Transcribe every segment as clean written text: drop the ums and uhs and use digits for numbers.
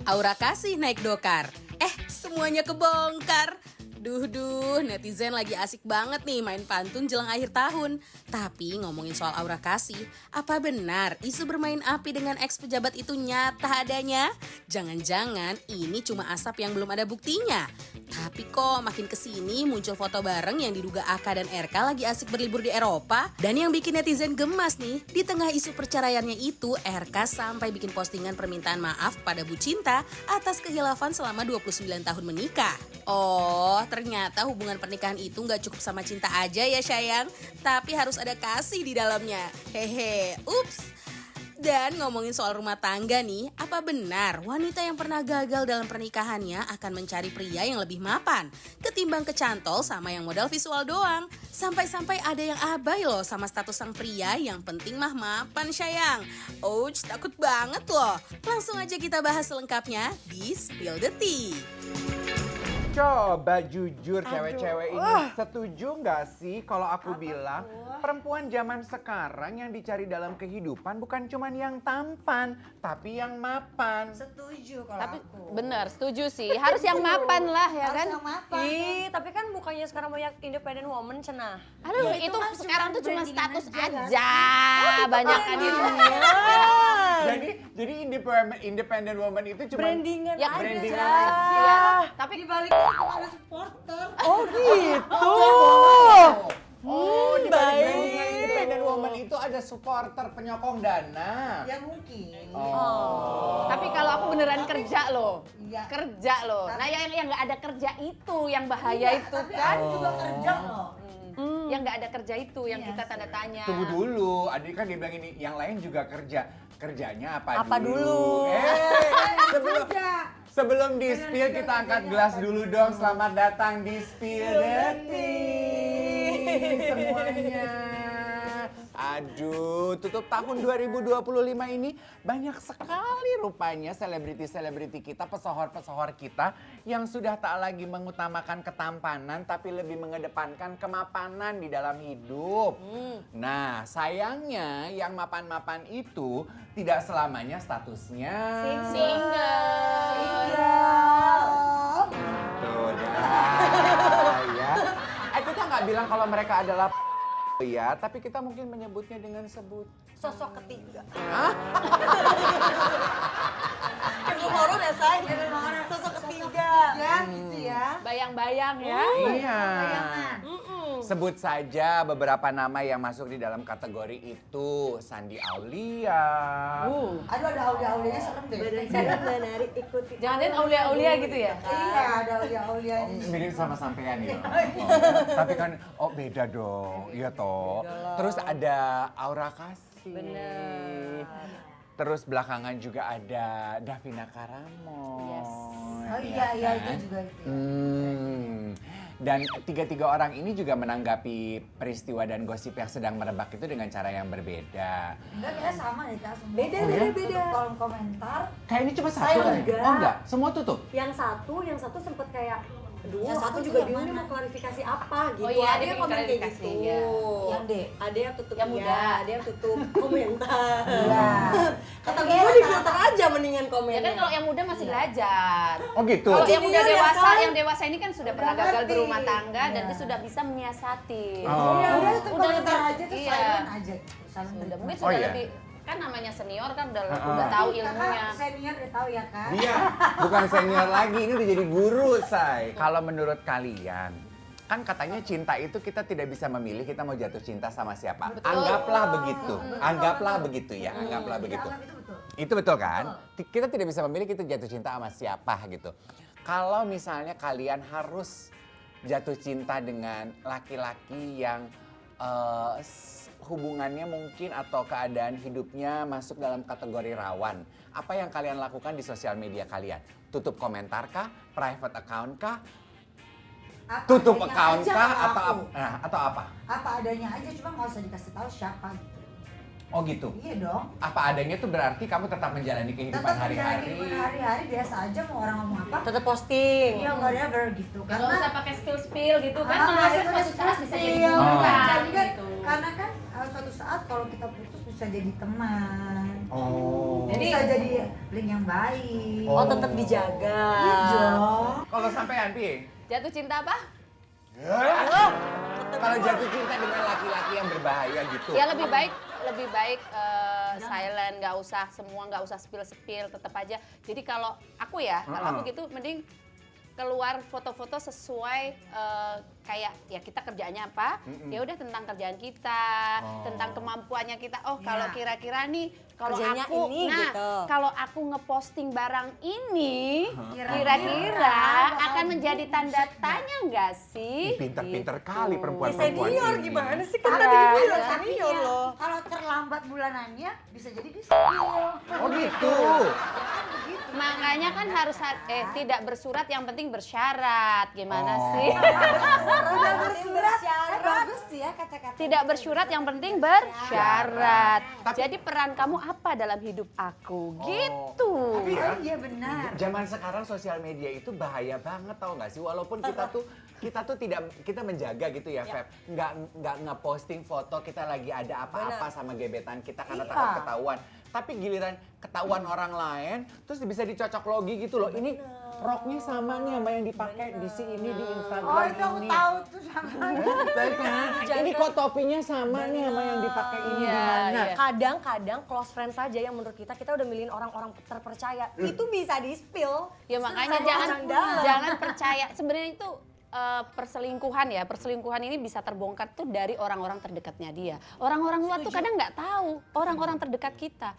Aura kasih naik dokar. Semuanya kebongkar. Duh, netizen lagi asik banget nih main pantun jelang akhir tahun. Tapi ngomongin soal aura kasih, apa benar isu bermain api dengan ex pejabat itu nyata adanya? Jangan-jangan ini cuma asap yang belum ada buktinya. Tapi kok makin kesini muncul foto bareng yang diduga Aka dan RK lagi asik berlibur di Eropa. Dan yang bikin netizen gemas nih, di tengah isu perceraiannya itu RK sampai bikin postingan permintaan maaf pada Bu Cinta atas kehilafan selama 29 tahun menikah. Oh, ternyata hubungan pernikahan itu nggak cukup sama cinta aja ya sayang, tapi harus ada kasih di dalamnya. Hehe, ups. Dan ngomongin soal rumah tangga nih, apa benar wanita yang pernah gagal dalam pernikahannya akan mencari pria yang lebih mapan ketimbang kecantol sama yang modal visual doang? Sampai-sampai ada yang abai loh sama status sang pria, yang penting mah mapan sayang. Ouch, takut banget loh. Langsung aja kita bahas selengkapnya di Spill the Tea. Coba jujur cewek-cewek ini setuju nggak sih kalau aku bilang perempuan zaman sekarang yang dicari dalam kehidupan bukan cuma yang tampan tapi yang mapan. Setuju kalau Tapi aku. bener, setuju sih. Harus yang mapan lah ya Harus kan? yang mapan. Ih, tapi kan bukannya sekarang banyak independent woman cenah. Aduh, Ya, itu itu kan sekarang cuma tuh cuma brandingan status aja, kan? aja. Banyak kan itu. Jadi independent woman itu cuma Brandingan Ya, aja. brandingan Iya, tapi Di balik itu ada supporter. Oh gitu. Oh, di balik brandingan independent woman itu ada supporter penyokong dana. Ya mungkin. tapi kalau aku beneran kerja loh. Iya. Kerja loh. Nah, yang nggak ada kerja itu yang bahaya itu Tapi kan. ada juga kerja loh. Yang nggak ada kerja itu yang Iya kita sih. tanda tanya. Tunggu dulu, Adik kan dia bilang ini, yang lain juga kerja. Kerjanya apa, Apa dulu? Sebelum di spill kita angkat gelas dulu dong. Selamat datang di Spill the Tea semuanya. Aduh, tutup tahun 2025 ini banyak sekali rupanya selebriti-selebriti kita, pesohor-pesohor kita yang sudah tak lagi mengutamakan ketampanan tapi lebih mengedepankan kemapanan di dalam hidup. Nah, sayangnya yang mapan-mapan itu tidak selamanya statusnya Tuh dah, ya. Kita nggak bilang kalau mereka adalah ya, tapi kita mungkin menyebutnya dengan Sosok ketiga. Film horor ya, say? Sosok ketiga. Ya, gitu ya. Bayang-bayang ya. Iya. Bayangan. Sebut saja beberapa nama yang masuk di dalam kategori itu. Sandi Aulia. Aduh, ada aulia-aulianya serem deh. Menari ikuti. Jangan-jangan aulia-aulia gitu ya? Iya, ada aulia-aulianya. Mirip sama sampean ya. Tapi kan beda dong. Iya toh. Terus ada Aura Kasih. Bener. Terus belakangan juga ada Davina Karamo. Yes. Oh iya, itu juga itu. Dan tiga-tiga orang ini juga menanggapi peristiwa dan gosip yang sedang merebak itu dengan cara yang berbeda. Enggak, kayaknya sama deh, Kak. Semua. Beda. Tutup kolom komentar. Kayak ini cuma Saya satu. enggak. Oh enggak, semua tutup. Yang satu sempet kayak, aduh Yang satu aku tuh juga yang bingung mana? nih mau klarifikasi apa gitu. Oh iya, ada dia yang bikin komen kayak klarifikasi, gitu. ya. Yang D. Ada yang tutup Yang iya, muda. ada yang tutup komentar. Iya. Kata gue di filter aja mendingan Ya komennya. kan kalau yang muda masih belajar. Oh gitu. Kalau yang udah Junior ya, dewasa, kan? yang dewasa ini kan sudah pernah Udah gagal ngerti. berumah tangga dan Iya. dia sudah bisa menyiasati. Oh. Ya udah tuh Udah komentar lebih- aja tuh iya. silent aja. Silent Sudah treatment. mungkin Oh, sudah iya. lebih, kan namanya senior kan udah Ha-ha. tahu Kakak ilmunya. senior udah tahu ya, Kak? Dia bukan senior lagi, ini udah jadi guru, say. Kalau menurut kalian, kan katanya cinta itu kita tidak bisa memilih kita mau jatuh cinta sama siapa. Betul. Anggaplah begitu. Anggaplah begitu ya, anggaplah Iya, begitu. anggap itu betul. Itu betul kan? Kita tidak bisa memilih kita jatuh cinta sama siapa gitu. Kalau misalnya kalian harus jatuh cinta dengan laki-laki yang hubungannya mungkin atau keadaan hidupnya masuk dalam kategori rawan, apa yang kalian lakukan di sosial media kalian? Tutup komentar kah? Private account kah? Apa Tutup adanya account aja kah? kalau Atau, aku. atau apa? Apa adanya aja, cuma nggak usah dikasih tahu siapa gitu. Oh gitu? Iya dong. Apa adanya tuh berarti kamu tetap menjalani kehidupan Tetap menjalani hari-hari? kehidupan hari-hari biasa aja, mau orang ngomong apa. Tetap posting. Iya, whatever gitu. Nggak usah pakai spill gitu kan, Ah, malah iya, suatu saat bisa jadi iya, buruan jadi kan, gitu. karena kan suatu saat saat kalau kita putus bisa jadi teman. Oh. Bisa jadi link yang baik. Oh, tetap dijaga. Iya. Kalau sampean piye? Jatuh cinta apa? Kalau jatuh cinta dengan laki-laki yang berbahaya gitu. Ya lebih baik silent, nggak usah spill, tetap aja. Jadi kalau aku ya, kalau aku gitu mending keluar foto-foto sesuai kayak ya kita kerjaannya apa, ya udah tentang kerjaan kita, tentang kemampuannya kita. Oh kalau kira-kira nih kalau Kerjanya aku, ini, gitu. kalau aku ngeposting barang ini, kira-kira akan menjadi tanda tanya nggak sih? Pinter-pinter Gitu. kali perempuan-perempuan Senior ini. gimana sih? Kan Tapi tadi iya, dibilang tapi senior ya, loh. kalau terlambat bulanannya bisa jadi di-spill. Oh gitu. Makanya kan harus tidak bersurat, yang penting bersyarat. Gimana sih? Udah bersurat, bagus sih ya kata-kata. Tidak bersyarat, yang penting bersyarat. Jadi peran kamu apa dalam hidup aku? Gitu. Tapi ya, Iya benar. zaman sekarang sosial media itu bahaya banget, tau nggak sih? Walaupun kita tuh tidak, kita menjaga gitu ya, Feb. Nggak ngeposting foto kita lagi ada apa-apa sama gebetan kita karena takut ketahuan. Tapi giliran ketahuan orang lain, terus bisa dicocok logi gitu loh. Ini roknya sama nih sama yang dipakai di sini di Instagram Oh itu aku ini. tahu tuh sama. Baik kan? Ini kok topinya sama nih sama yang dipakai ini di mana? iya. Kadang-kadang close friend saja yang menurut kita udah milihin orang-orang terpercaya. Itu bisa di-spill. Ya makanya Orang dalam. jangan percaya. Sebenarnya itu perselingkuhan ini bisa terbongkar tuh dari orang-orang terdekatnya dia. Orang-orang luar tuh kadang nggak tahu orang-orang terdekat kita.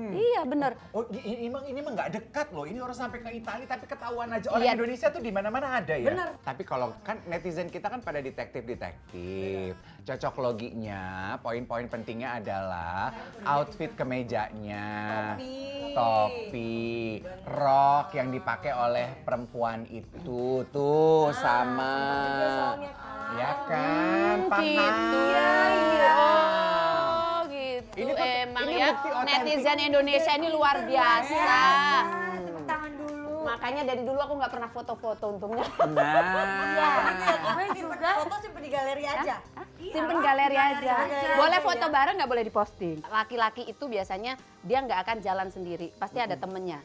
Iya bener. Oh ini emang nggak dekat loh. Ini orang sampai ke Italia tapi ketahuan aja. Orang Iya. Indonesia tuh di mana-mana ada ya. Bener. Tapi kalau kan netizen kita kan pada detektif. Cocok loginya, poin-poin pentingnya adalah outfit kemejanya, topi, rok yang dipakai oleh perempuan itu tuh sama. Ya kan, paham. Gitu. Oh gitu. Ini tuh- Emang ini ya bukti otentik. netizen Indonesia ini luar biasa. Tepuk tangan dulu. Makanya dari dulu aku nggak pernah foto-foto untungnya. Nah. Gue juga. Foto simpen di galeri aja. Simpen galeri aja. aja. Boleh foto bareng, nggak boleh diposting. Laki-laki itu biasanya dia nggak akan jalan sendiri, pasti ada temennya.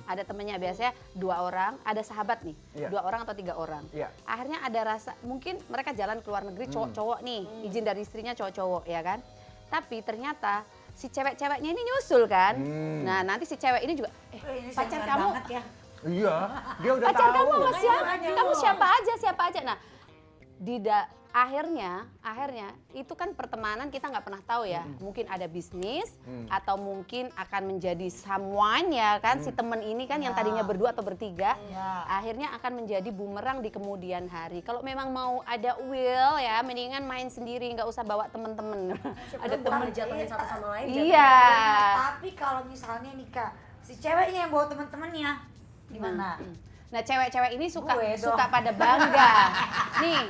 Ada temennya, biasanya 2 orang, ada sahabat nih, Iya. 2 orang atau 3 orang. Iya. Akhirnya ada rasa, mungkin mereka jalan ke luar negeri cowok-cowok nih, izin dari istrinya cowok-cowok ya kan. Tapi ternyata si cewek-ceweknya ini nyusul kan. Nah nanti si cewek ini juga, Ini pacar sangar kamu, banget ya. Iya, dia udah pacar tahu. kamu sama siapa? Makanya. Kamu siapa aja. Nah, akhirnya itu kan pertemanan kita nggak pernah tahu ya. Mungkin ada bisnis atau mungkin akan menjadi someone ya kan, si temen ini kan yang tadinya berdua atau bertiga, akhirnya akan menjadi bumerang di kemudian hari. Kalau memang mau ada will ya, mendingan main sendiri, nggak usah bawa temen-temen. Ada temen. jatuhin satu sama lain. Iya. Tapi kalau misalnya nih Kak, si ceweknya yang bawa teman-temannya, gimana? Nah, cewek-cewek ini suka Gue dong. pada bangga. Nih,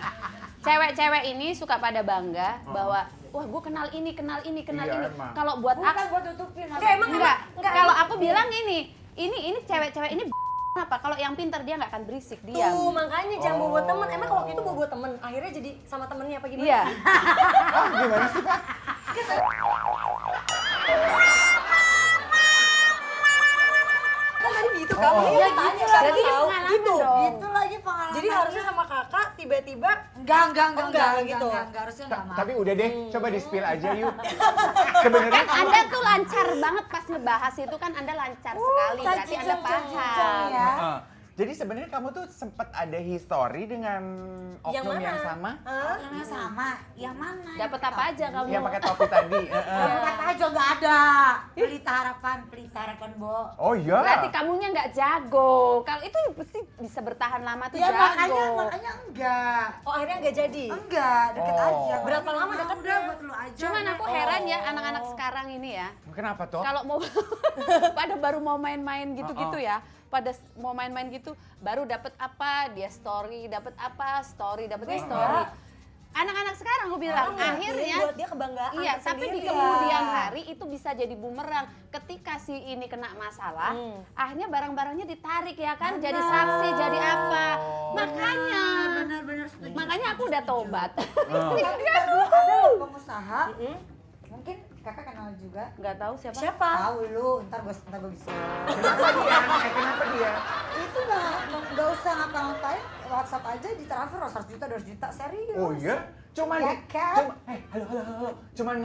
cewek-cewek ini suka pada bangga bahwa wah, gue kenal ini. Iya, emang. Kalau buat Bukan aku buat tutupin. enggak. Kalau aku bilang ini cewek-cewek ini apa? Kalau yang pintar dia nggak akan berisik, diam. Tuh, makanya jangan bawa temen. Emang kalau waktu itu bawa temen, akhirnya jadi sama temennya apa gimana? Iya. Ah, gimana sih, Pak? Kan tadi gitu kan, Oh. dia tanya kan Jadi tahu pengalaman gitu. dong. Itu lagi pengalaman. Jadi harusnya sama kakak tiba-tiba enggak gitu. harusnya enggak mau. Tapi udah deh, coba di-spill aja yuk. Sebenarnya Kan Anda tuh lancar banget pas ngebahas itu kan, Anda lancar sekali, berarti Anda paham. ya. jadi sebenarnya kamu tuh sempat ada history dengan Yang oknum mana? yang sama? Yang sama, yang mana? Dapat apa aja kamu? Yang pakai topi tadi. Dapat apa aja enggak ada. Pelita harapan Bo. Oh iya. Berarti kamunya nggak jago. Kalau itu pasti bisa bertahan lama tuh Ya jago. makanya enggak. Oh akhirnya nggak jadi? Enggak, deket Oh. aja. Berapa lama deketnya? Udah buat lu aja. Cuman aku heran ya anak-anak sekarang ini ya. Kenapa toh? Kalau mau pada baru mau main-main gitu-gitu ya. Pada mau main-main gitu baru dapat apa dia story, dapat apa story, dapatnya story. Anak-anak sekarang aku bilang akhirnya buat dia kebanggaan iya, tapi di tersendiri. kemudian hari itu bisa jadi bumerang. Ketika si ini kena masalah, akhirnya barang-barangnya ditarik ya kan, jadi saksi, jadi apa. Makanya, Benar-benar setuju. makanya aku udah tobat. Tapi ada loh pengusaha Mungkin kakak kenal juga. Nggak tahu siapa. Siapa? Tahu lu, ntar gue bisa. Kenapa dia? Kenapa dia? Itu nggak usah ngapa-ngapain, WhatsApp aja ditransfer 100 juta, 200 juta, serius. Oh iya? Cuman Ya kan? halo. Cuman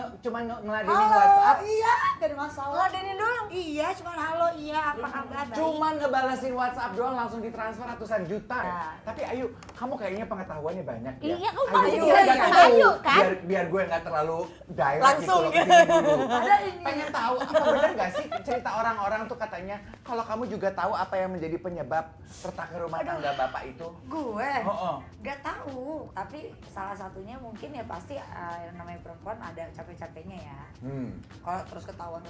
ngeladenin Halo, WhatsApp. iya, dari masalah. Ladenin doang. Iya, cuman halo, iya, apa kabar? Baik. Cuman ngebalasin WhatsApp doang langsung ditransfer ratusan juta. Ya. Tapi Ayu, kamu kayaknya pengetahuannya banyak ya. Iya, kamu Ayu, banyak. tahu. Ayu, kan? Biar gue nggak terlalu direct Langsung, gitu loh kesini dulu. Ada ini. Pengen tahu apa benar nggak sih cerita orang-orang tuh katanya kalau kamu juga tahu apa yang menjadi penyebab retak rumah tangga bapak itu? Gue Oh. nggak tahu, tapi salah satunya mungkin ya pasti yang namanya perempuan ada capek-capeknya ya. Kalau terus ketahuan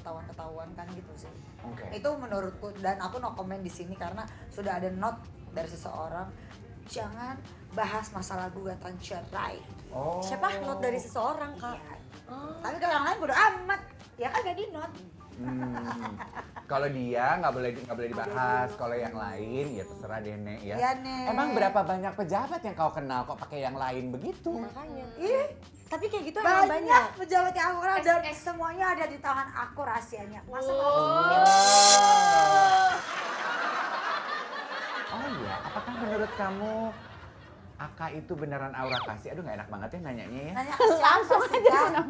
kan gitu sih. Oke. Itu menurutku, dan aku no comment di sini karena sudah ada note dari seseorang, jangan bahas masalah gugatan cerai. Oh. Siapa? Note dari seseorang, Kak. Iya. Tapi kalau yang lain bodo amat, ya kan gak di note. Kalau dia nggak boleh dibahas. Kalau yang lain ya terserah deh Nek ya. Iya, Nek. Emang berapa banyak pejabat yang kau kenal kok pakai yang lain begitu? Makanya. Ih, Tapi kayak gitu emang banyak banyak. pejabat yang aku kenal dan semuanya ada di tangan aku rahasianya. Masa harus Oh iya, apakah menurut kamu Aka itu beneran aura kasih? Aduh nggak enak banget ya nanyanya ya. nanya ke siapa Langsung sih, aja Kak?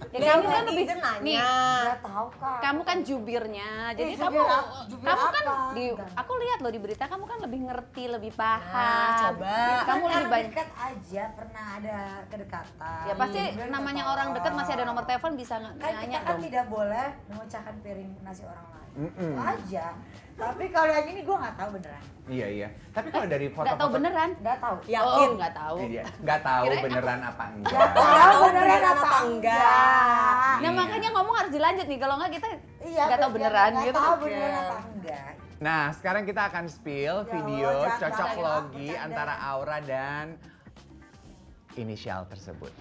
Ya, kamu kan lebih netizen nanya. nih. Nggak tahu Kak. Kamu kan jubirnya, jadi Eh, kamu jubir kamu kan apa? di Enggak. aku lihat loh di berita kamu kan lebih ngerti, lebih paham. Nah, coba. Kamu lebih Orang banyak. dekat aja pernah ada kedekatan. Ya pasti Kemudian namanya kita orang dekat tolong. masih ada nomor telepon bisa Kan nanya kita kan dong. tidak boleh memecahkan piring nasi orang lain. Mm-mm. Itu aja. Tapi kalau yang ini gue nggak tahu beneran. Iya. Tapi kalau dari foto-foto Nggak tahu beneran. Nggak tahu. Yakin? Oh, nggak tahu. Iya, nggak tahu Kirain beneran apa enggak. Nggak tahu beneran apa enggak. Nah, Iya. makanya ngomong harus dilanjut nih. Kalau nggak kita Iya. nggak tahu beneran nggak gitu. tahu beneran apa enggak. Nah, sekarang kita akan spill Ya video Allah, jangan cocok bercanda. logi antara Aura dan inisial tersebut.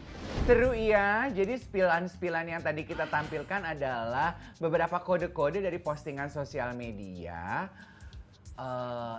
Seru iya, jadi spillan-spillan yang tadi kita tampilkan adalah beberapa kode-kode dari postingan sosial media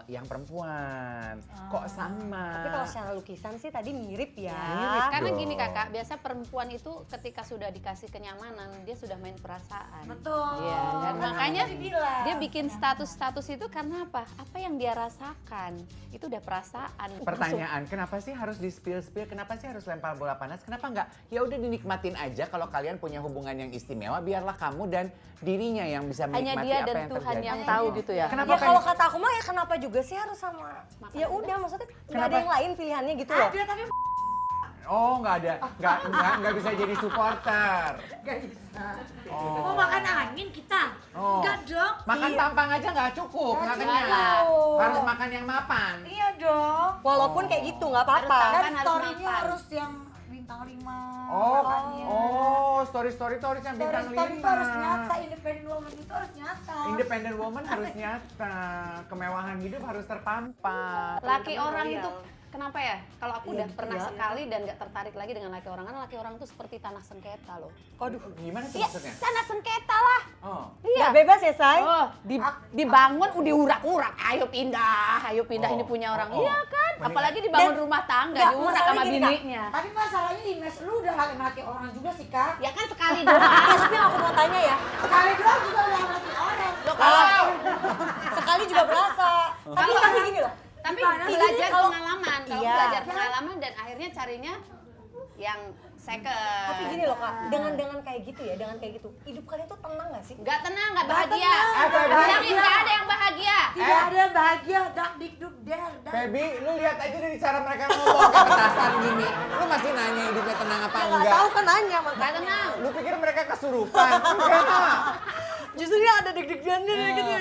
yang perempuan. Kok sama? Tapi kalau secara lukisan sih tadi mirip ya. Mirip. Karena dong. gini kakak, biasa perempuan itu ketika sudah dikasih kenyamanan, dia sudah main perasaan. Betul. Iya, dan Kan makanya aku dibilang. dia bikin status-status itu karena apa? Apa yang dia rasakan, itu udah perasaan. Pertanyaan, kenapa sih harus di spill-spill? Kenapa sih harus lempar bola panas? Kenapa nggak? Ya udah dinikmatin aja kalau kalian punya hubungan yang istimewa, biarlah kamu dan dirinya yang bisa Hanya menikmati dia apa dan yang Tuhan terjadi. yang tahu gitu ya. Kenapa Ya pengen- kalau kata aku mah ya kenapa juga sih harus sama. Ya udah maksudnya nggak ada Kenapa? yang lain pilihannya gitu loh. Ada tapi Oh nggak ada, nggak bisa jadi supporter. nggak bisa. Oh. Mau makan angin kita? Oh. Enggak dong. Makan tampang aja nggak cukup, nggak Nggak kenyang. cukup. Harus makan yang mapan. Iya dong. Walaupun kayak gitu nggak apa-apa. Harus Dan harus story-nya makan. harus yang bintang 5. Story yang bintang Story 5. itu harus nyata, independent woman itu harus nyata. Independent woman harus nyata, kemewahan hidup harus terpampang. Laki orang itu kenapa ya? Kalau aku Iya, udah pernah iya. sekali dan nggak tertarik lagi dengan laki orang, kan laki orang itu seperti tanah sengketa loh. Waduh. Gimana tuh Iya, maksudnya? tanah sengketa lah. Oh. Iya. Nggak bebas ya, Say? Oh, dibangun udah urak-urak, ayo pindah Oh, ini punya orang. oh, oh. Iya kan? Mending- Apalagi dibangun Dan- rumah tangga, nggak, diurak masalahnya sama gini, Kak. bininya. Tapi masalahnya Ines, lu udah laki orang juga sih, Kak. Ya kan sekali doang. Maksudnya aku mau tanya ya, Sekali doang juga udah laki orang. Loh, kalau sekali juga berasa. Tapi gini loh, tapi Gimana sih? belajar Kalau- pengalaman, kalau Iya. belajar pengalaman dan akhirnya carinya yang second. tapi gini loh Kak, dengan kayak gitu ya, dengan kayak gitu, hidup kalian tuh tenang gak sih? Nggak tenang, nggak bahagia. bahagia. Nggak ada yang bahagia. Tidak ada yang bahagia, dak dik duk der. Feby, lu lihat aja dari cara mereka ngomong kayak petasan gini. Lu masih nanya hidupnya tenang apa Nggak enggak? tahu kan nanya Nggak makanya. tenang. Lu pikir mereka kesurupan? Enggak. Justru dia ada deg-degannya gitu.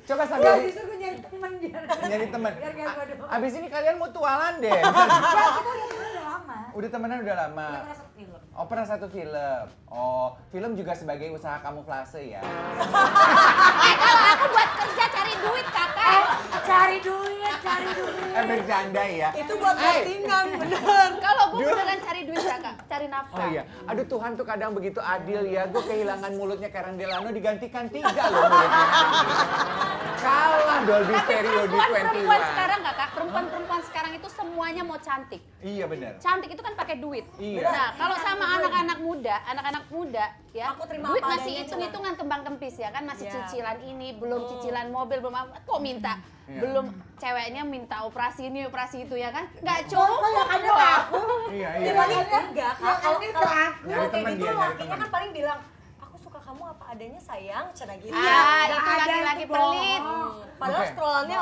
Coba Ya sambil justru gue nyari temen dia. nyari teman. Biar gak gue doang. Abis ini kalian mutualan deh. Ya kita udah temen udah lama. Udah temenan udah lama. Kita pernah satu film. Oh pernah satu film. Oh film juga sebagai usaha kamuflase ya. Kalau aku buat kerja cari duit kakak. Cari duit. Bercanda ya. Itu buat postingan, bener. Kalau gue beneran cari duit ya kak, cari nafkah. Oh iya, aduh Tuhan tuh kadang begitu adil ya. Gue kehilangan mulutnya Karen Delano digantikan 3 loh mulutnya. Kalah Dolby Stereo di 21. Perempuan sekarang nggak kak, perempuan sekarang itu semuanya mau cantik. Iya benar. Cantik itu kan pakai duit. Iya. Nah kalau sama anak-anak muda ya, Aku terima duit apa masih adanya, hitung-hitungan kembang kempis ya kan, masih Iya. cicilan ini, belum cicilan mobil, belum apa, kok minta. Iya. Belum ceweknya minta operasi ini, operasi itu ya kan, nggak cukup. Iya, Ya iya. paling enggak, kalau Nyari kayak temen gitu dia, nyari lakinya temen. kan paling bilang, aku suka kamu apa adanya sayang, cina gitu. Ah, itu laki-laki pelit. Padahal Oke. scrollannya,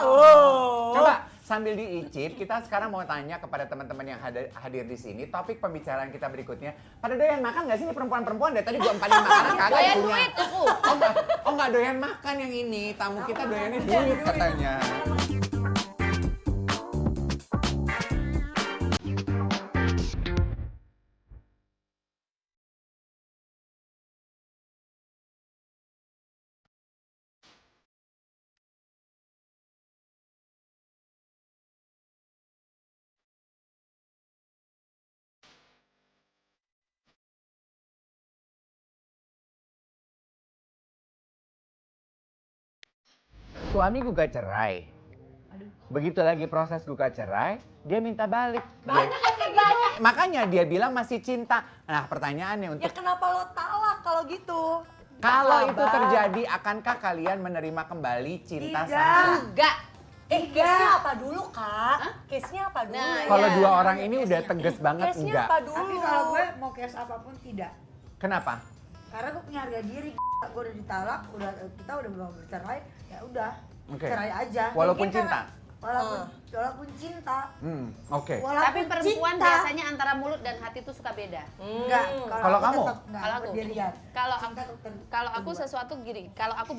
Coba sambil diicip, kita sekarang mau tanya kepada teman-teman yang hadir di sini. Topik pembicaraan kita berikutnya. Pada doyan makan nggak sih ini perempuan-perempuan? Dari tadi gua empatin makanan kagak Doyan punya. duit aku. Oh nggak doyan makan yang ini. Tamu kita doyannya duit katanya. Suami gugat cerai. Begitu lagi proses gugat cerai, dia minta balik. Makanya dia bilang masih cinta. Nah pertanyaannya ya untuk kenapa lo talak kalau gitu? kalau itu Sabar. terjadi, akankah kalian menerima kembali cinta Tidak. sang Enggak. Case-nya apa dulu, Kak? Case-nya apa dulu? Nah, Kalau iya. dua orang ini udah tegas banget Case-nya enggak? apa dulu? Tapi kalau gue mau case apapun tidak. Kenapa? Karena gue punya harga diri, gue udah ditalak, kita udah belum bercerai, ya udah Oke. cerai aja. Walaupun Mungkin cinta? walaupun cinta. Oke. Walaupun Tapi perempuan cinta. biasanya antara mulut dan hati itu suka beda. Enggak, Kalau aku kamu? tetap enggak, Kalau aku, dia lihat. kalau Cinta aku, tetap kalau aku kedua. sesuatu gini, kalau aku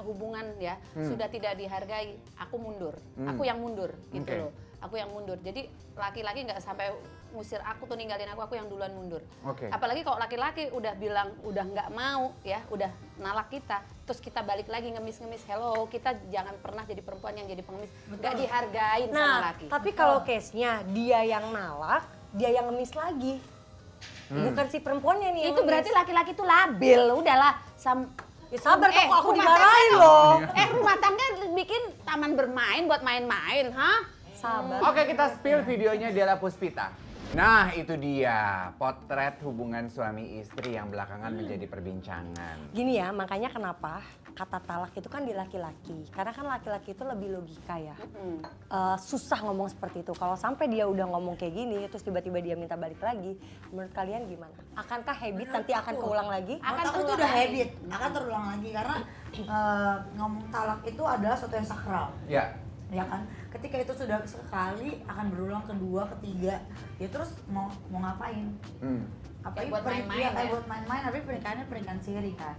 hubungan ya sudah tidak dihargai, aku mundur, aku yang mundur gitu Oke. loh, aku yang mundur. Jadi laki-laki nggak sampai ngusir aku tuh ninggalin aku yang duluan mundur. Oke. Apalagi kalau laki-laki udah bilang udah nggak mau ya, udah nalak kita, terus kita balik lagi ngemis-ngemis, hello kita jangan pernah jadi perempuan yang jadi pengemis, nggak dihargain sama Nah, laki. tapi kalau case-nya dia yang nalak, dia yang ngemis lagi. Bukan si perempuannya nih yang Itu berarti laki-laki itu labil, udahlah Ya sabar, kok aku rumah dimarahin tangga- loh. rumah tangga bikin taman bermain buat main-main, hah? Sabar. Oke, kita spill videonya Della Puspita. Nah, itu dia potret hubungan suami istri yang belakangan menjadi perbincangan. Gini ya, makanya kenapa kata talak itu kan di laki-laki. Karena kan laki-laki itu lebih logika ya. Susah ngomong seperti itu. Kalau sampai dia udah ngomong kayak gini, terus tiba-tiba dia minta balik lagi, menurut kalian gimana? Akankah habit nanti akan keulang lagi? Menurut aku itu terulang udah lagi. habit, akan terulang lagi karena ngomong talak itu adalah sesuatu yang sakral. Ya, Ya kan, ketika itu sudah sekali akan berulang kedua, ketiga, ya terus mau ngapain? Apa Kayak buat main-main ya, ya? kayak buat main-main, tapi pernikahannya pernikahan siri kan.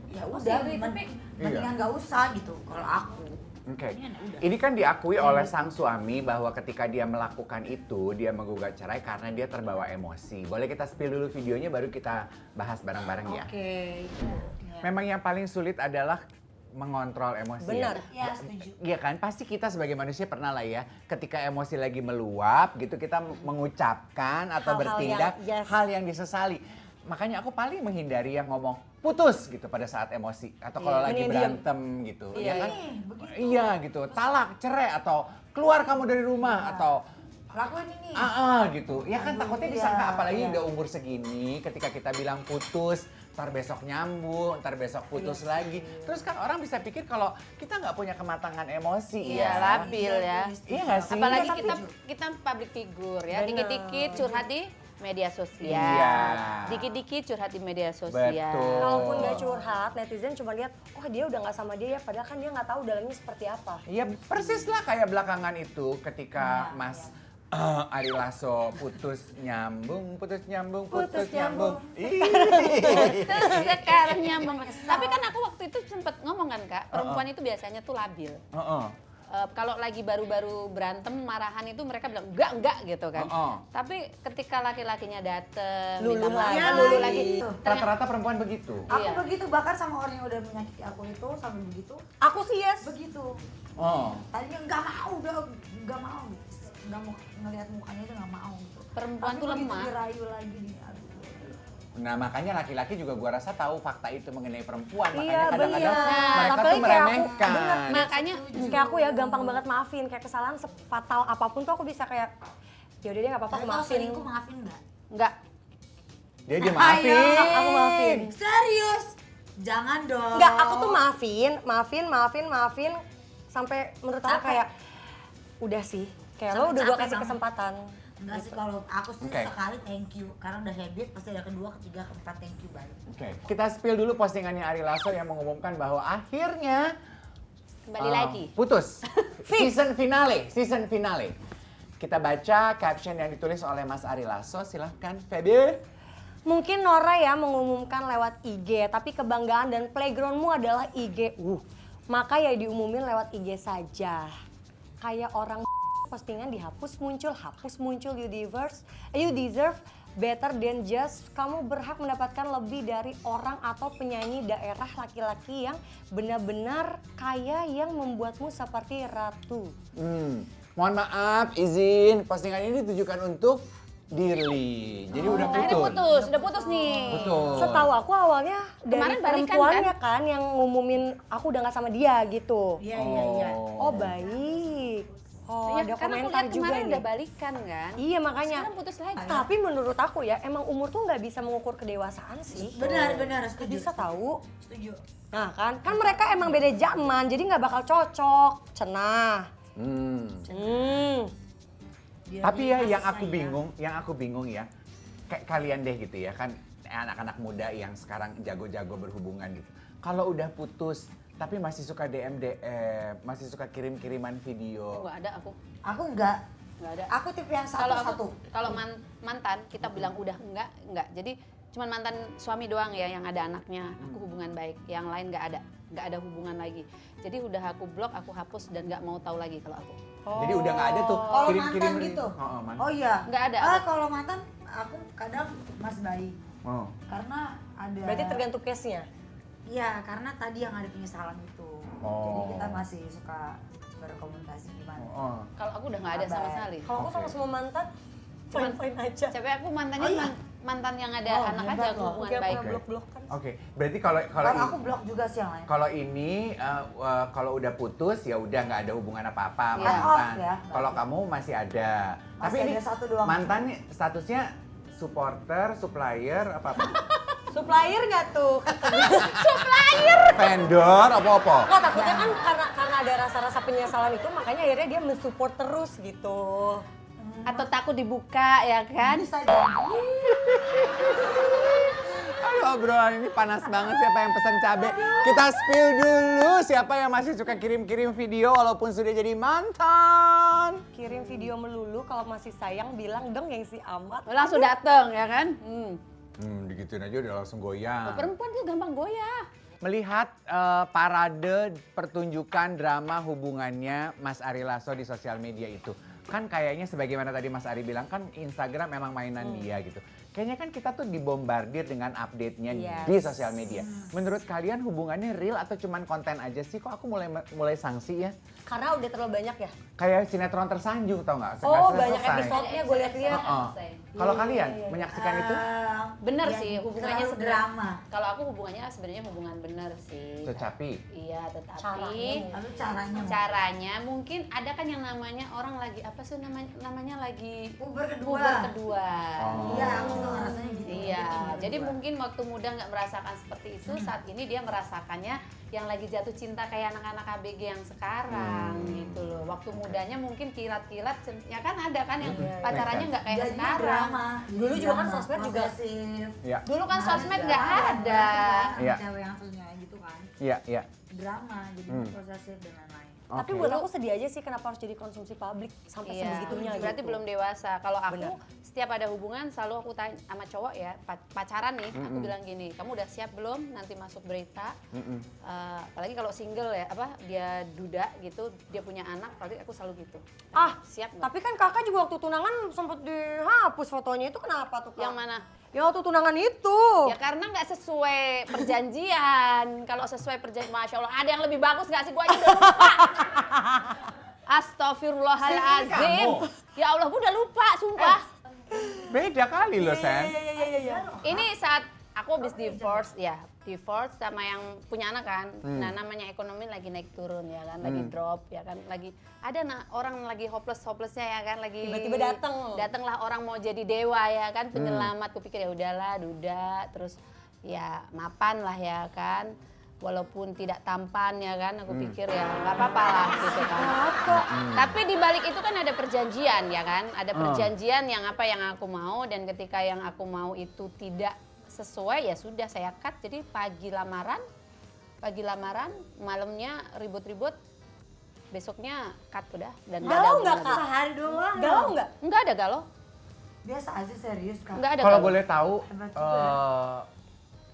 Ya Oh, udah, siri, tapi- mendingan nggak usah gitu kalau aku. Oke. Mendingan ya udah. Ini kan diakui oleh sang suami bahwa ketika dia melakukan itu, dia menggugat cerai karena dia terbawa emosi. Boleh kita spill dulu videonya baru kita bahas bareng-bareng ya. Oke. Memang yang paling sulit adalah mengontrol emosi. Benar. Ya setuju. Iya kan, pasti kita sebagai manusia pernah lah ya, ketika emosi lagi meluap gitu kita mengucapkan atau Hal-hal bertindak yang- yes. hal yang disesali. Makanya aku paling menghindari yang ngomong putus gitu pada saat emosi atau kalau lagi mending berantem gitu, Iya, ya kan? begitu. Iya gitu, talak, cerai atau keluar kamu dari rumah atau Lakuin ini. gitu. Ya kan Aduh, takutnya iya, disangka apalagi iya. udah umur segini ketika kita bilang putus, ntar besok nyambung, ntar besok putus lagi. Terus kan orang bisa pikir kalau kita nggak punya kematangan emosi Iya, ya. labil ya. Iya nggak sih? Apalagi Iya, kita public figure ya, Bener. dikit-dikit curhat di media sosial. Iya. Dikit-dikit curhat di media sosial. Betul. Kalaupun nggak curhat, netizen cuma lihat, oh dia udah nggak sama dia ya, padahal kan dia nggak tahu dalamnya seperti apa. Iya persis lah kayak belakangan itu ketika Mas Ari Lasso putus nyambung. Putus Terus sekarang nyambung. Tapi kan aku waktu itu sempet ngomong kan Kak, perempuan itu biasanya tuh labil. kalau lagi baru-baru berantem marahan itu mereka bilang enggak gitu kan. Tapi ketika laki-lakinya dateng Luluh minta maaf, lagi. luluh lagi. Rata-rata perempuan begitu. Aku Iya. begitu, bahkan sama orang yang udah menyakiti aku itu sampai begitu. Aku sih yes. Begitu. Oh. Tadinya nggak mau, udah nggak mau. Nggak mau ngelihat mukanya itu nggak mau gitu. Perempuan Tapi tuh begitu lemah. dirayu lagi nih, aduh. Nah makanya laki-laki juga gua rasa tahu fakta itu mengenai perempuan. Iya, Makanya kadang-kadang bener. mereka Apalagi tuh kayak aku, meremehkan. bener. Makanya Kayak aku ya gampang banget maafin, kayak kesalahan sefatal apapun tuh aku bisa kayak yaudah deh nggak apa-apa aku Tapi kalau maafin. selingkuh maafin nggak? enggak. Dia dimaafin. Aku maafin. Serius? Jangan dong. Enggak, aku tuh maafin sampai menurut aku Sampai- kayak udah sih, kayak lo Sampai udah gua capek kasih banget. kesempatan. Enggak sih, kalau aku sih Oke. sekali thank you. Karena udah habit, pasti ada kedua, ketiga, keempat thank you balik. Oke, kita spill dulu postingannya Ari Lasso yang mengumumkan bahwa akhirnya Kembali lagi. putus. season finale. Kita baca caption yang ditulis oleh Mas Ari Lasso. Silahkan, Feby. Mungkin Nora ya mengumumkan lewat IG, tapi kebanggaan dan playgroundmu adalah IG. Maka ya diumumin lewat IG saja. Kayak orang postingan dihapus muncul, you deserve better than just. Kamu berhak mendapatkan lebih dari orang atau penyanyi daerah laki-laki yang benar-benar kaya yang membuatmu seperti ratu. Mohon maaf, izin. Postingan ini ditujukan untuk Dirli. Jadi udah Udah putus nih. Putus. Setahu aku awalnya dari Kemarin balikan, perempuannya kan yang ngumumin aku udah gak sama dia gitu. Iya, iya. Oh baik. Oh Iya, ada karena aku komentar lihat juga kemarin ini. udah balikan kan. Iya makanya. Sekarang putus lagi. Tapi menurut aku ya emang umur tuh nggak bisa mengukur kedewasaan sih. Benar, Nggak setuju. bisa tahu. Setuju. Nah kan mereka emang beda zaman jadi nggak bakal cocok. Cenah. Tapi ya Kasih yang aku sayang. bingung ya, kayak kalian deh gitu ya kan anak-anak muda yang sekarang jago-jago berhubungan gitu. Kalau udah putus tapi masih suka DM, masih suka kirim-kiriman video. Enggak ada aku. Aku enggak. Enggak ada. Aku tipe yang Kalau satu-satu. kalau mantan kita bilang udah enggak. Jadi cuman mantan suami doang ya yang ada anaknya. Aku hubungan baik. Yang lain enggak ada hubungan lagi. Jadi udah aku blok, aku hapus dan enggak mau tahu lagi kalau aku. Jadi udah nggak ada tuh Kalau kirim-kirim mantan gitu? mantan. Oh iya. Nggak ada. Kalau mantan aku kadang masih baik. Oh. Karena ada. Berarti tergantung case-nya. Iya, karena tadi yang ada penyesalan itu. Jadi Oh. kita masih suka berkomunikasi gimana. Oh. Kalau aku udah nggak ada sama sekali. Kalau aku sama semua mantan fine aja. Cewek aku mantannya Oh, iya. mantan yang ada Oh, anak hebat aja loh. hubungan Mungkin aku baik. yang blok-blok kan. Oke, berarti kalau Kalau aku blok juga sih yang lain. kalau ini kalau udah putus ya udah nggak ada hubungan apa-apa sama Iya. mantan. Off ya, Kalau kamu masih ada. Tapi Masih ini ada satu doang. mantan nih statusnya supporter, supplier apa? Supplier nggak tuh? Vendor apa-apa? Nggak takutnya kan karena ada rasa-rasa penyesalan itu makanya akhirnya dia mensupport terus gitu. Atau takut dibuka ya kan? Bisa jadi. Aduh obrolan ini panas banget, siapa yang pesan cabai? Kita spill dulu siapa yang masih suka kirim-kirim video walaupun sudah jadi mantan. Kirim video melulu kalau masih sayang bilang dong gengsi amat. Langsung dateng ya kan? Digituin aja udah langsung goyang. Perempuan tuh gampang goyah. Melihat parade pertunjukan drama hubungannya Mas Ari Lasso di sosial media itu. Kan kayaknya sebagaimana tadi Mas Ari bilang kan Instagram memang mainan dia gitu. Kayaknya kan kita tuh dibombardir dengan update-nya di sosial media. Menurut kalian hubungannya real atau cuman konten aja sih? Kok aku mulai sangsi ya? Karena udah terlalu banyak ya. Kayak sinetron tersanjung tau nggak? Oh Nggak banyak selesai. episodenya gue lihat-lihat. Heeh. Kalau kalian menyaksikan itu? Bener Yang sih hubungannya terlalu sebenarnya. drama. Kalau aku hubungannya sebenarnya hubungan bener sih. Tetapi Iya, tetapi Lalu caranya. caranya mungkin ada kan yang namanya orang lagi apa sih namanya lagi Puber kedua. puber kedua. Iya, aku juga ngerasanya gitu. Iya, Puber jadi kedua. mungkin waktu muda nggak merasakan seperti itu, saat ini dia merasakannya yang lagi jatuh cinta kayak anak-anak ABG yang sekarang gitu loh. Waktu mudanya mungkin kilat-kilat, ya kan ada kan yang pacarannya nggak kayak Jadi sekarang. drama. Dulu juga kan sosmed juga. posesif. ya, Dulu kan sosmed nggak ada. Iya. Cewek yang satunya gitu kan. iya. Drama, jadi posesif dan lain-lain. Tapi Oke. buat aku sedih aja sih kenapa harus jadi konsumsi publik sampai sebegitunya berarti gitu. belum dewasa. Kalau aku Benar. setiap ada hubungan selalu aku tanya sama cowok ya, pacaran nih, aku bilang gini, kamu udah siap belum nanti masuk berita? Apalagi kalau single ya, dia duda gitu, dia punya anak, berarti aku selalu gitu. Siap nggak? Tapi kan kakak juga waktu tunangan sempat dihapus fotonya, itu kenapa tuh kak? Yang mana? Yang waktu tunangan itu. Ya karena nggak sesuai perjanjian. Kalau sesuai perjanjian, Masya Allah, ada yang lebih bagus nggak sih? Gua aja udah lupa. Astagfirullahaladzim. Ya Allah, gua udah lupa, sumpah. Beda kali loh, Sen. Ini saat aku habis divorce sama yang punya anak kan. Nah, namanya ekonomi lagi naik turun ya kan, lagi drop ya kan, lagi ada orang lagi hopelessnya ya kan, lagi Tiba-tiba datanglah orang mau jadi dewa ya kan, penyelamat. Kupikir ya udahlah, duda, terus ya mapan lah ya kan. Walaupun tidak tampan ya kan, aku pikir ya nggak apa-apa lah gitu kan. Tapi di balik itu kan ada perjanjian ya kan, ada perjanjian yang apa yang aku mau, dan ketika yang aku mau itu tidak sesuai ya sudah saya cut. Jadi pagi lamaran, malamnya ribut-ribut, besoknya cut udah. Dan nggak ada Galau hubungan nggak lagi. kak? Sehari doang. Galau nggak? Nggak ada galau, Biasa aja serius Kak. nggak ada Kalau galau. boleh tahu, Hebat juga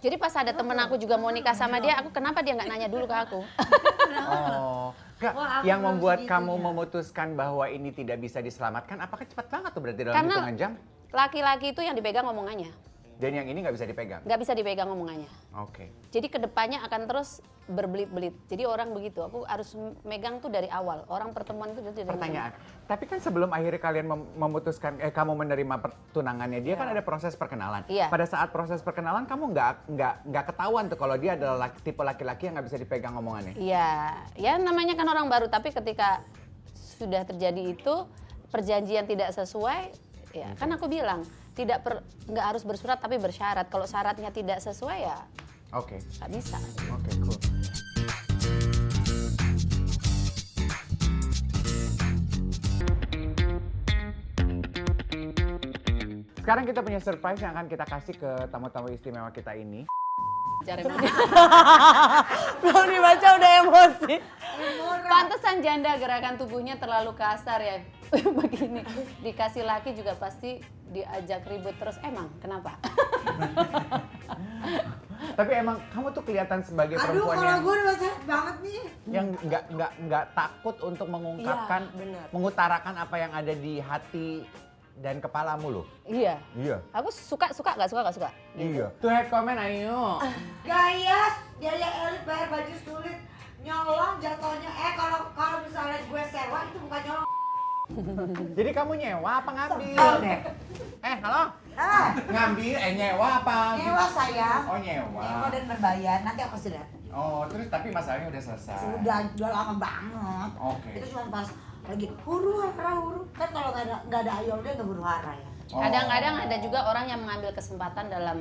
Jadi pas ada temen aku juga mau nikah sama dia, aku kenapa dia nggak nanya dulu ke aku? Nggak, Wah, aku yang belum membuat kamu segitunya. memutuskan bahwa ini tidak bisa diselamatkan, apakah cepat banget tuh berarti dalam Karena hitungan jam? laki-laki itu yang dipegang omongannya, Dan yang ini nggak bisa dipegang? nggak bisa dipegang omongannya. Oke. Jadi kedepannya akan terus berbelit-belit. Jadi orang begitu, aku harus megang tuh dari awal. Orang pertemuan itu dari Pertanyaan, tapi kan sebelum akhirnya kalian memutuskan, kamu menerima tunangannya, dia kan ada proses perkenalan. Iya. Pada saat proses perkenalan kamu nggak ketahuan tuh kalau dia adalah tipe laki-laki yang nggak bisa dipegang omongannya. Iya, ya namanya kan orang baru. Tapi ketika sudah terjadi itu, perjanjian tidak sesuai, ya kan aku bilang nggak harus bersurat tapi bersyarat. Kalau syaratnya tidak sesuai ya Oke. nggak bisa. Oke, cool. Sekarang kita punya surprise yang akan kita kasih ke tamu-tamu istimewa kita ini. Belum dibaca udah emosi. Pantesan janda gerakan tubuhnya terlalu kasar ya. Begini, dikasih laki juga pasti diajak ribut terus. Emang kenapa? Tapi emang kamu tuh kelihatan sebagai Aduh, perempuan kalau yang gue udah sehat banget nih. yang nggak takut untuk mengungkapkan, Iya, benar. mengutarakan apa yang ada di hati dan kepalamu loh. Iya. Iya. Aku suka nggak suka. Gitu. Iya. Tuh head comment ayo. Gayas, biaya elit bayar baju sulit, nyolong jatuhnya. Kalau misalnya gue sewa itu bukan nyolong. Jadi kamu nyewa apa ngambil? Sebel deh. Halo? Ngambil, nyewa apa? Nyewa sayang. Oh nyewa. Nyewa dan berbayar. Nanti aku sudah. Oh terus tapi masalahnya udah selesai. Udah lama banget. Oke. Itu cuma pas lagi huru hara. Kan kalau nggak ada ayol dia nggak huru hara ya. Kadang-kadang ada juga orang yang mengambil kesempatan dalam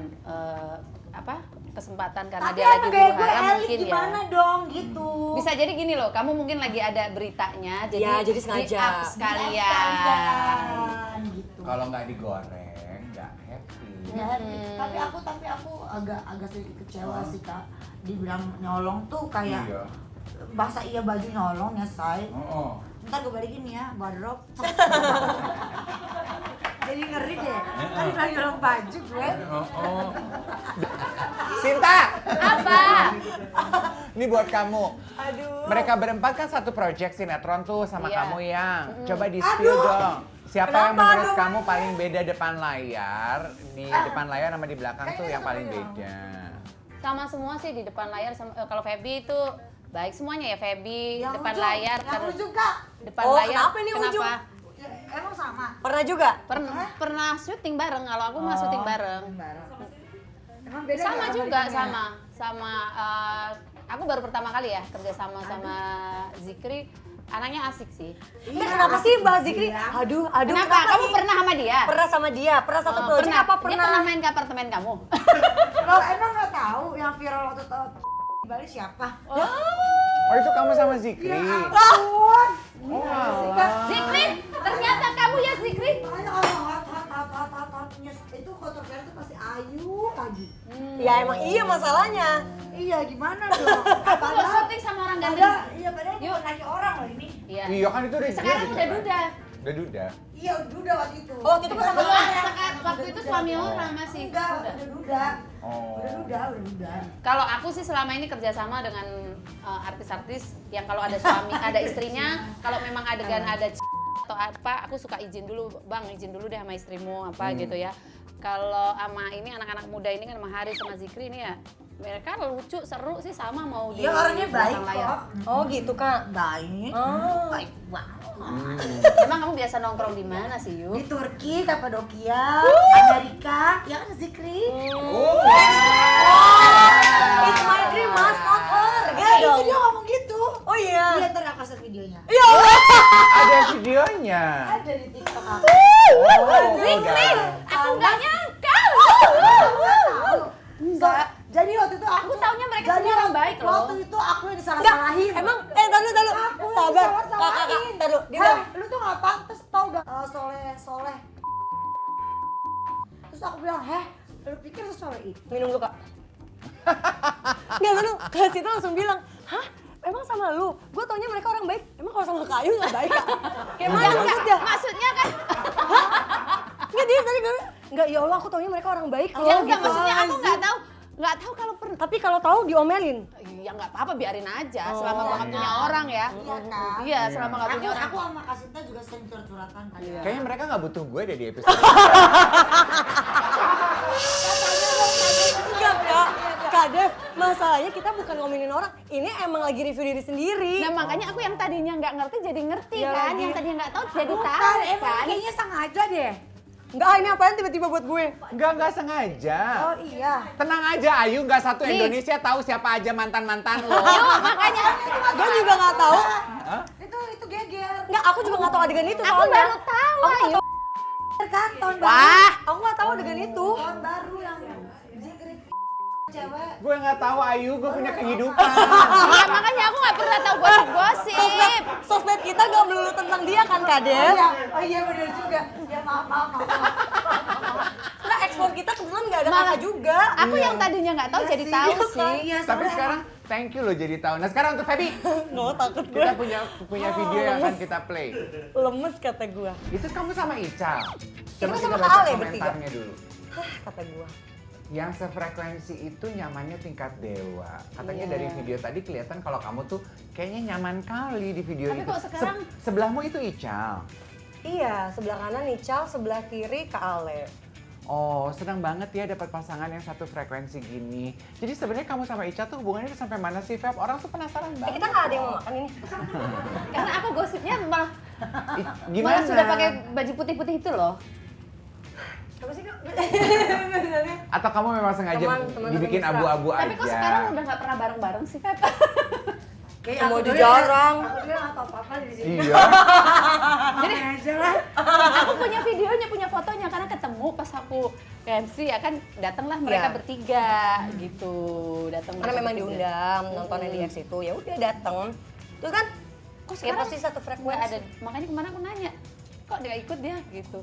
kesempatan karena Tapi dia lagi emang gaya gue huru-hara elit mungkin ya. gimana dong gitu. Bisa jadi gini loh, kamu mungkin lagi ada beritanya, jadi Ya, jadi sengaja. di-up sekalian. Gitu. Kalau nggak digoreng, nggak happy. Ya, tapi aku agak sedikit kecewa sih Kak. Dibilang nyolong tuh kayak Iya. bahasa iya baju nyolong ya say. Oh. Ntar gue balikin ya, wardrobe. Jadi ngeri deh. Kan dibilang nyolong baju gue. Oh. Sinta, Apa? ini buat kamu. Aduh. Mereka berempat kan satu project sinetron tuh sama Iya. kamu yang. Coba di spill Aduh. dong. Siapa yang Kenapa menurut dong? kamu paling beda depan layar? Di depan layar sama di belakang tuh Kayaknya yang paling sama beda. Sama semua sih di depan layar. Kalau Feby itu baik semuanya ya, Feby Yang depan ujung, layar. yang ujung Kak. Depan Oh, layar. kenapa ini ujung? Ya, emang sama. Pernah juga? Pernah syuting bareng. Kalau aku mah syuting bareng. Emang beda Sama nggak juga, balikannya? sama. Aku baru pertama kali ya kerja sama Zikri. Anaknya asik sih. Kenapa sih Mbak Zikri? Aduh, Kenapa? Kamu sih? pernah sama dia? Pernah sama dia? Pernah satu Oh, project apa Dia pernah? pernah main ke apartemen kamu? Lo emang nggak tahu yang viral waktu itu di Bali siapa? Oh itu kamu sama Zikri? Ya ampun. Oh alah. Zikri, ternyata kamu ya Zikri. Makanya kalau hot itu kontroversi itu pasti Ayu lagi. Ya emang iya masalahnya. Iya, gimana dong? Aku mau syuting sama orang ganteng. Iya, padahal Yuk. bukan laki orang loh ini. Iya. Iya kan itu udah Sekarang dia udah duda. Udah duda. Iya, udah waktu itu. Oh, waktu itu pas sama Belum, orang. sekarang waktu itu suami orang masih. Enggak, udah duda. Oh. Udah duda. Kalau aku sih selama ini kerjasama dengan artis-artis yang kalau ada suami, ada istrinya, kalau memang adegan ada atau apa, aku suka izin dulu, Bang, izin dulu deh sama istrimu apa gitu ya. Kalau sama ini anak-anak muda ini kan sama Haris sama Zikri ini ya, mereka lucu, seru sih sama mau di Iya, orangnya baik belakang layar. kok. Oh gitu Kak. Baik. Oh. Baik banget. Emang kamu biasa nongkrong di mana sih, Yu? Di Turki, Kapadokia, Amerika, ya kan Zikri. It's my dream, mas, not her. Eh, Gitu itu dong. dia ngomong gitu. Oh iya. Iya, ntar aku kasih videonya. Ya Allah. Ada videonya. Ada di TikTok aku. Udah. Aku nggak nyangka. Enggak. Jadi waktu itu Aku taunya mereka jadi semua orang baik loh. Waktu itu aku yang disalah-salahin. Emang, taruh. Aku yang Sabar. disalah-salahin. Kakak, taruh. Dia Heh, bilang, lu tuh gak pantas tau gak? Soleh. Terus aku bilang, lu pikir sesoleh itu? minum dulu Kak. Nggak dulu, Kak Sita langsung bilang, hah? Emang sama lu? Gue taunya mereka orang baik. Emang kalau sama Kak Ayu nggak baik Kak? Kayak mana maksudnya? Maksudnya kan? Nggak dia tadi gue, nggak ya Allah aku taunya mereka orang baik loh. Ya enggak, gitu. maksudnya aku nggak tahu kalau pernah. Tapi kalau tahu diomelin. Ya nggak apa-apa, biarin aja. Selama gua nggak punya orang ya. Iya kan? Iya, selama nggak punya orang. Aku sama Kasinta juga sering curhat-curhatan kan. Kayaknya mereka nggak butuh gue deh di episode. Enggak Kak, Kak Dev, masalahnya kita bukan ngomongin orang. Ini emang lagi review diri sendiri. Nah makanya aku yang tadinya nggak ngerti jadi ngerti Iya kan, lagi. yang tadinya nggak tahu jadi Bukan, tahu emang kan. kayaknya sengaja deh. Enggak, ini apaan tiba-tiba buat gue? Nggak sengaja. Oh iya. Tenang aja Ayu, nggak satu Nih. Indonesia tahu siapa aja mantan-mantan lo. Makanya Gue juga nggak tahu. Itu geger. Enggak, aku juga nggak tahu adegan itu aku soalnya. baru tahu. Ayu. Kan tahun baru. Wah, Aku nggak tahu adegan itu. Tahun baru yang Zikri cewek. Gue nggak tahu Ayu, gue punya kehidupan. ya makanya aku nggak pernah tahu gosip-gosip. Sosmed kita nggak melulu tentang dia kan Kak Dev? Oh iya bener juga. Ya maaf. Nah, ekspor kita kebetulan nggak ada Malah- kakak juga. Aku yang tadinya nggak tahu jadi tahu sih. Iya, Tapi soalnya sekarang thank you loh jadi tahu. Nah sekarang untuk Feby, No, takut gue. kita punya video yang akan kita play. Lemes kata gue. Itu kamu sama Ical. Coba Kita kita sama baca Ale komentarnya dulu. Kata gue. Yang sefrekuensi itu nyamannya tingkat dewa. Katanya Iya. dari video tadi kelihatan kalau kamu tuh kayaknya nyaman kali di video Tapi itu. kok sekarang- Sebelahmu itu Ical. Iya, sebelah kanan Ical, sebelah kiri Kak Ale. Oh, senang banget ya dapat pasangan yang satu frekuensi gini. Jadi sebenarnya kamu sama Ica tuh hubungannya sampai mana sih, Feb? Orang tuh penasaran banget. Kita nggak ada yang mau makan ini. Karena aku gosipnya malah Gimana? sudah pakai baju putih-putih itu loh. Apa sih Kak? Atau kamu memang sengaja Teman dibikin mesra. abu-abu aja? Tapi kok sekarang udah nggak pernah bareng-bareng sih, Feb? Kayak Mau aku dulu jarang. Aku juga nggak tahu apa-apa di sini. Iya. Jadi aja lah. Aku punya videonya, punya fotonya karena ketemu pas aku KMC ya kan datanglah mereka Iya. bertiga gitu. Datang Karena mereka memang bertiga. diundang nontonnya di X itu, ya udah dateng. Terus kan, Kok ya sekarang pasti satu nggak frekuensi. ada. Makanya kemarin aku nanya, kok dia ikut dia gitu.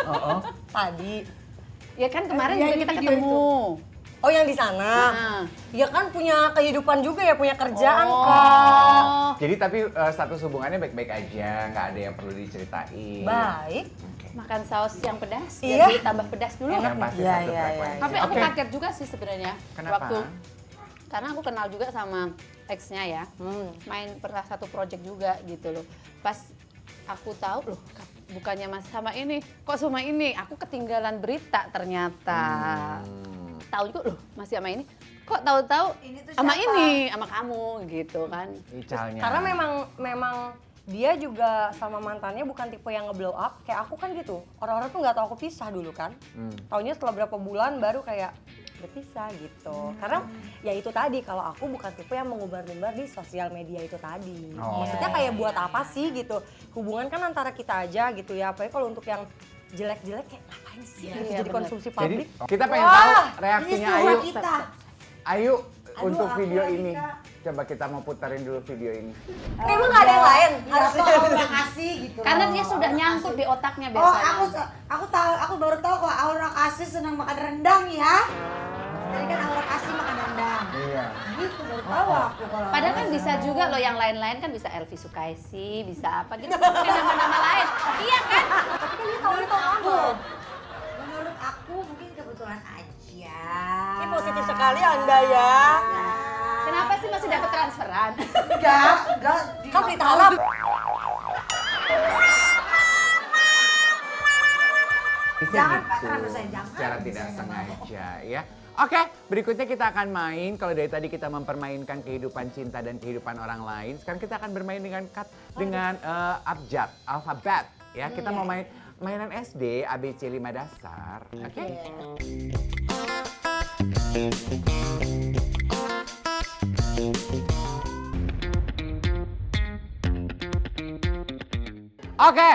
Oh. Tadi. Ya kan kemarin Iya, juga di kita video ketemu. Oh yang di sana. Nah. Ya kan punya kehidupan juga ya, punya kerjaan Oh. Kak. Jadi tapi status hubungannya baik-baik aja, nggak ada yang perlu diceritain. Baik. Oke. Makan saus yang pedas, Iya. jadi tambah pedas dulu. Yang pasti Iya, satu iya, frekuensi. Tapi aku Oke. kaget juga sih sebenarnya. Kenapa? Waktu karena aku kenal juga sama ex-nya ya. Main pernah satu project juga gitu loh. Pas aku tahu loh bukannya masih sama ini, kok sama ini. Aku ketinggalan berita ternyata. Tahu juga loh masih sama ini. Kok tahu-tahu Ini tuh sama siapa? ini, sama kamu gitu kan. Icalnya. Karena memang dia juga sama mantannya bukan tipe yang ngeblow up. Kayak aku kan gitu. Orang-orang tuh nggak tahu aku pisah dulu kan. Taunya setelah berapa bulan baru kayak berpisah gitu. Karena ya itu tadi, kalau aku bukan tipe yang mengubar-ubar di sosial media itu tadi. Oh. Maksudnya kayak buat apa sih gitu. Hubungan kan antara kita aja gitu ya. Apalagi kalau untuk yang jelek-jelek kayak ngapain sih gitu Iya, jadi bener. konsumsi Jadi publik. kita pengen tahu Ini reaksinya semua Ayu. kita. Ayu Aduh, untuk aku video lagi, ini. Kak. Coba kita mau putarin dulu video ini. Emang nggak ada yang lain? Harus aura kasih gitu. Karena loh. dia sudah Aura nyangkut kasih. di otaknya Oh, biasanya. aku tahu, aku baru tahu kok Aura kasih senang makan rendang ya. Tadi kan Aura kasih makan rendang. Iya. tahu aku kalau. Padahal kan bisa juga loh yang lain-lain kan bisa Elvi Sukaisi, bisa apa gitu. Pakai nama-nama lain. Iya kan? Tapi kan dia tahu kamu. Menurut aku mungkin kebetulan aja. Ini positif sekali Anda ya. Kenapa sih masih dapat transferan? Enggak. Kan berita halal. Jangan Gitu, pacaran saya, jangan. secara tidak sengaja ya. Oke, berikutnya kita akan main. Kalau dari tadi kita mempermainkan kehidupan cinta dan kehidupan orang lain, sekarang kita akan bermain dengan abjad, alfabet ya. Kita mau main mainan SD ABC 5 dasar. Oke. Oke.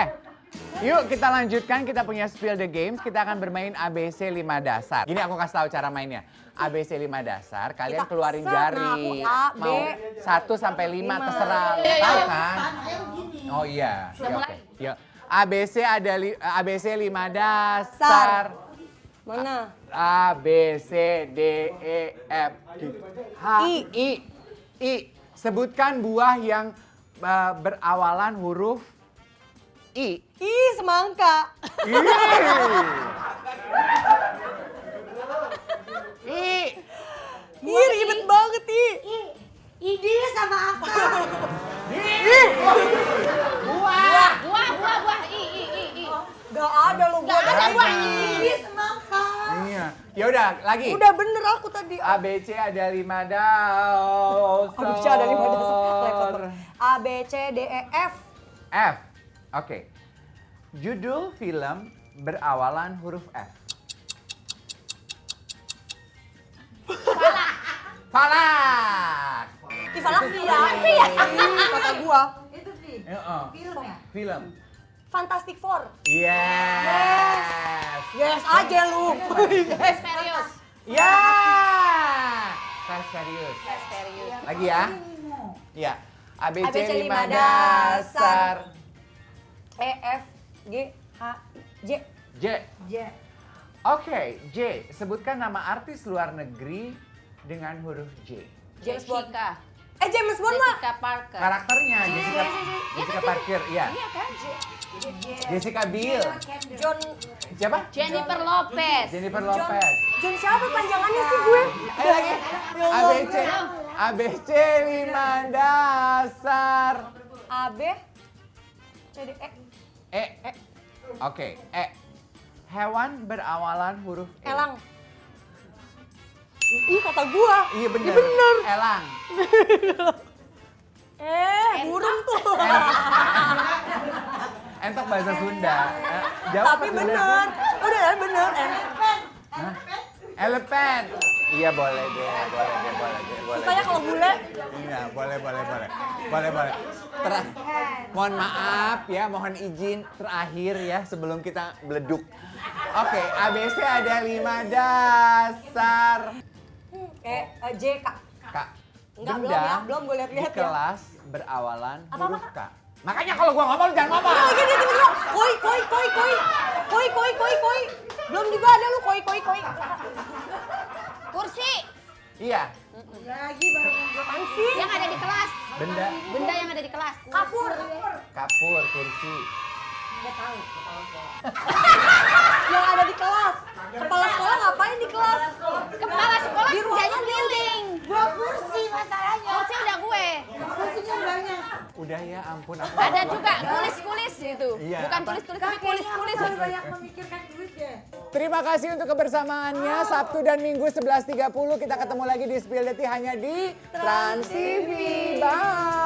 Yuk kita lanjutkan, kita punya spill the games. Kita akan bermain ABC 5 dasar. Gini aku kasih tahu cara mainnya. ABC 5 dasar, kalian keluarin jari. A, B. Mau 1 sampai 5 terserah. Tahu kan? Oh iya. Sudah mulai? Yuk. ABC ABC 5 dasar. Mana? A, B, C, D, E, F, G, H, I. Sebutkan buah yang berawalan huruf I. Ih, semangka. I. Ih, ribet banget, Ide sama aku. Buah. I. Gak ada lo buat ada buah. Ide semangka. Iya. Ya udah, lagi. Udah bener aku tadi. ABC ada 5 dasar. ABC ada 5 dasar. Repot. A, B, C, D, E, F. F. Oke. Judul film berawalan huruf F. Falak. Ih, Falak ya. Kata gua. Itu Vi. Heeh. Film ya? Film. Fantastic Four. Yes. Yes aja lu. Yes, serius. Ya. Tes serius. Yes, serius. Lagi ya. Iya. ABC ABC 5 5 dasar. E, F, G, H, J. J. J. Oke, J. Sebutkan nama artis luar negeri dengan huruf J. James Bond. Jessica. James Bond mah. Jessica Parker. Karakternya Jessica Parker, iya. Iya kan? Jessica Biel. John. Siapa? Jennifer Lopez. Jennifer Lopez. John siapa panjangannya sih gue? Ayo lagi. ABC. ABC 5 dasar. A, B, C, D, E. E. Oke, E. Hewan berawalan huruf E. Elang. Ih, kata gua. Iya bener. Elang. Burung tuh. Entok bahasa Sunda. Jawab Tapi Sunda. bener. Udah bener. Hah? Elephant. Iya boleh deh. Sukanya kalau bule. Iya, boleh. Mohon maaf ya, mohon izin terakhir ya sebelum kita beleduk. Oke, ABC ada 5 dasar. J, K. Kak, Enggak, belum benda ya, belum gue lihat-lihat di ya. kelas berawalan Apa, huruf K. Makanya kalau gua ngomong lu jangan ngomong. Lagi dia tiba-tiba, koi. Belum juga ada lu, koi. Kursi. Iya, Lagi baru Apaan sih? Yang ada di kelas. benda. Benda yang ada di kelas. Kapur. Kapur, kursi. Nggak tahu. Yang ada di kelas. Kepala sekolah ngapain di kelas? Kepala sekolah Di ruangan kerjanya keliling. Gua kursi masalahnya. Kursi udah gue. Kursinya banyak. Udah ya, ampun aku. Ada juga kulis-kulis gitu. Iya, Bukan apa? tulis-tulis tapi kulis-kulis. Terlalu banyak memikirkan duit deh. Terima kasih untuk kebersamaannya. Sabtu dan Minggu 11.30 kita ketemu lagi di Spill the Tea hanya di Trans TV. Bye.